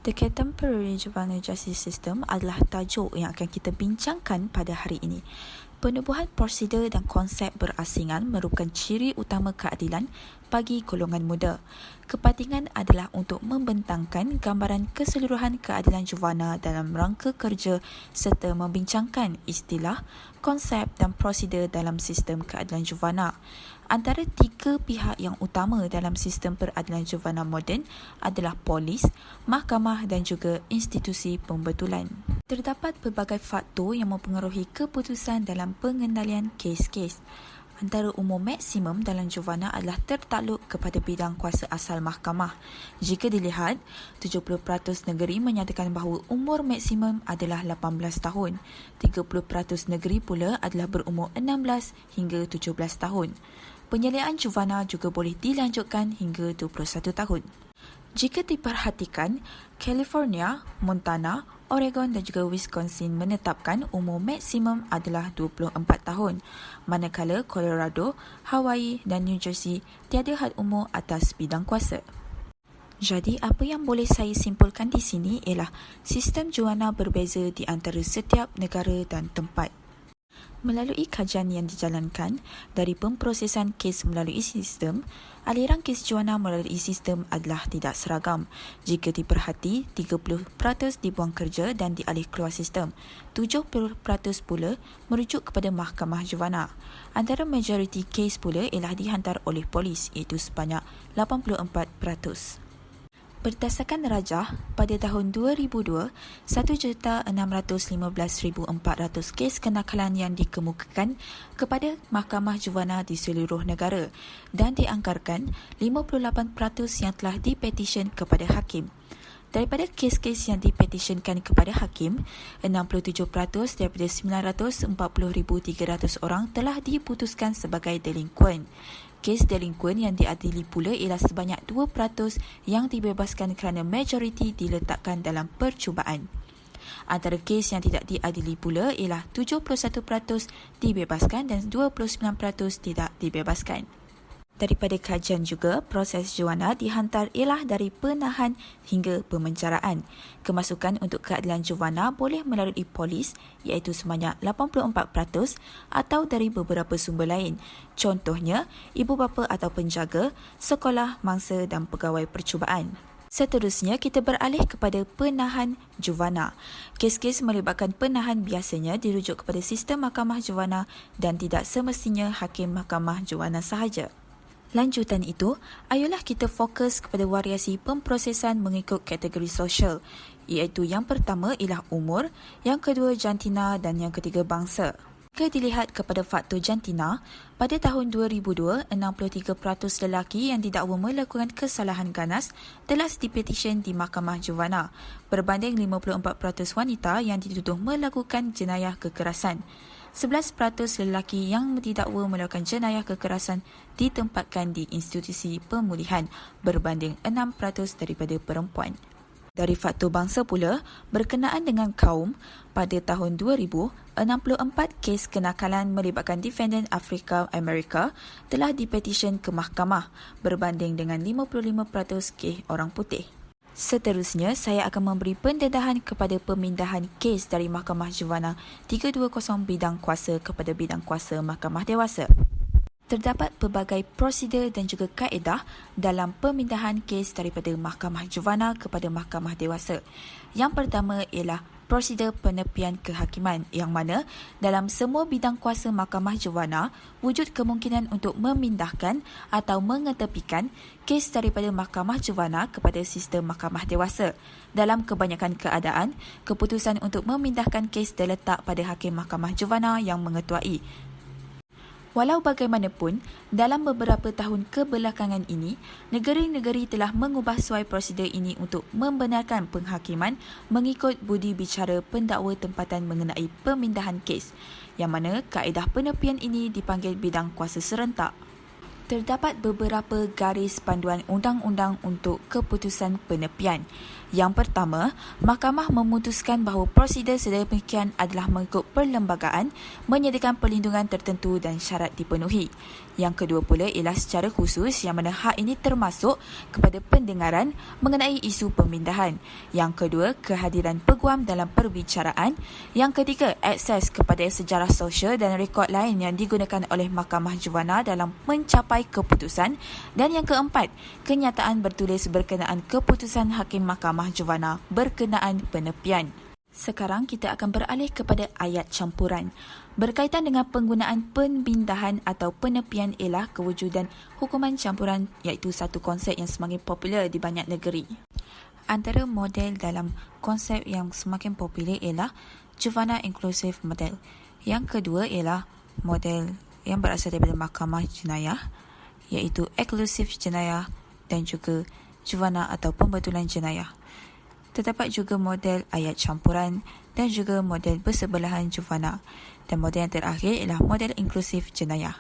The Contemporary Juvenile Justice System adalah tajuk yang akan kita bincangkan pada hari ini. Penubuhan prosedur dan konsep berasingan merupakan ciri utama keadilan bagi golongan muda. Kepentingan adalah untuk membentangkan gambaran keseluruhan keadilan juvana dalam rangka kerja serta membincangkan istilah, konsep dan prosedur dalam sistem keadilan juvana. Antara tiga pihak yang utama dalam sistem peradilan juvana moden adalah polis, mahkamah dan juga institusi pembetulan. Terdapat pelbagai faktor yang mempengaruhi keputusan dalam pengendalian kes-kes. Antara umur maksimum dalam juvana adalah tertakluk kepada bidang kuasa asal mahkamah. Jika dilihat, 70% negeri menyatakan bahawa umur maksimum adalah 18 tahun. 30% negeri pula adalah berumur 16 hingga 17 tahun. Penyelidikan juvana juga boleh dilanjutkan hingga 21 tahun. Jika diperhatikan, California, Montana, Oregon dan juga Wisconsin menetapkan umur maksimum adalah 24 tahun, manakala Colorado, Hawaii dan New Jersey tiada had umur atas bidang kuasa. Jadi, apa yang boleh saya simpulkan di sini ialah sistem juvana berbeza di antara setiap negara dan tempat. Melalui kajian yang dijalankan dari pemprosesan kes melalui sistem, aliran kes juvana melalui sistem adalah tidak seragam. Jika diperhati, 30% dibuang kerja dan dialih keluar sistem. 70% pula merujuk kepada mahkamah juvana. Antara majoriti kes pula ialah dihantar oleh polis, iaitu sebanyak 84%. Berdasarkan rajah, pada tahun 2002, 1,615,400 kes kenakalan yang dikemukakan kepada mahkamah juvana di seluruh negara dan dianggarkan 58% yang telah dipetisyen kepada hakim. Daripada kes-kes yang dipetisyenkan kepada hakim, 67% daripada 940,300 orang telah diputuskan sebagai delinkuan. Kes delinkuan yang diadili pula ialah sebanyak 2% yang dibebaskan kerana majoriti diletakkan dalam percubaan. Antara kes yang tidak diadili pula ialah 71% dibebaskan dan 29% tidak dibebaskan. Daripada kajian juga, proses juvana dihantar ialah dari penahan hingga pemenjaraan. Kemasukan untuk keadilan juvana boleh melalui polis iaitu sebanyak 84% atau dari beberapa sumber lain. Contohnya, ibu bapa atau penjaga, sekolah, mangsa dan pegawai percubaan. Seterusnya, kita beralih kepada penahan juvana. Kes-kes melibatkan penahan biasanya dirujuk kepada sistem mahkamah juvana dan tidak semestinya hakim mahkamah juvana sahaja. Lanjutan itu, ayolah kita fokus kepada variasi pemprosesan mengikut kategori sosial, iaitu yang pertama ialah umur, yang kedua jantina dan yang ketiga bangsa. Jika dilihat kepada faktor jantina, pada tahun 2002, 63% lelaki yang didakwa melakukan kesalahan ganas telah dipetisyen di mahkamah juvana, berbanding 54% wanita yang dituduh melakukan jenayah kekerasan. 11% lelaki yang didakwa melakukan jenayah kekerasan ditempatkan di institusi pemulihan berbanding 6% daripada perempuan. Dari faktor bangsa pula, berkenaan dengan kaum, pada tahun 2000, 64 kes kenakalan melibatkan defendant Afrika Amerika telah dipetisyen ke mahkamah berbanding dengan 55% kes orang putih. Seterusnya, saya akan memberi pendedahan kepada pemindahan kes dari Mahkamah Juvana 320 bidang kuasa kepada bidang kuasa Mahkamah Dewasa. Terdapat pelbagai prosedur dan juga kaedah dalam pemindahan kes daripada Mahkamah Juvana kepada Mahkamah Dewasa. Yang pertama ialah prosedur penepian kehakiman yang mana dalam semua bidang kuasa Mahkamah Juvana wujud kemungkinan untuk memindahkan atau mengetepikan kes daripada Mahkamah Juvana kepada sistem Mahkamah Dewasa. Dalam kebanyakan keadaan, keputusan untuk memindahkan kes terletak pada hakim Mahkamah Juvana yang mengetuai. Walau bagaimanapun, dalam beberapa tahun kebelakangan ini, negeri-negeri telah mengubah suai prosedur ini untuk membenarkan penghakiman mengikut budi bicara pendakwa tempatan mengenai pemindahan kes, yang mana kaedah penepian ini dipanggil bidang kuasa serentak. Terdapat beberapa garis panduan undang-undang untuk keputusan penepian. Yang pertama, mahkamah memutuskan bahawa prosedur sedemikian adalah mengikut perlembagaan, menyediakan perlindungan tertentu dan syarat dipenuhi. Yang kedua pula ialah secara khusus yang mana hak ini termasuk kepada pendengaran mengenai isu pemindahan. Yang kedua, kehadiran peguam dalam perbicaraan. Yang ketiga, akses kepada sejarah sosial dan rekod lain yang digunakan oleh Mahkamah Juvana dalam mencapai keputusan. Dan yang keempat, kenyataan bertulis berkenaan keputusan Hakim Mahkamah Juvana berkenaan penepian. Sekarang kita akan beralih kepada ayat campuran. Berkaitan dengan penggunaan pemindahan atau penepian ialah kewujudan hukuman campuran, iaitu satu konsep yang semakin popular di banyak negeri. Antara model dalam konsep yang semakin popular ialah Juvana Inclusive Model. Yang kedua ialah model yang berasal daripada Mahkamah Jenayah, iaitu Eksklusif Jenayah dan juga Juvana atau Pembetulan Jenayah. Terdapat juga model ayat campuran dan juga model bersebelahan Juvana. Dan model yang terakhir ialah model inklusif jenayah.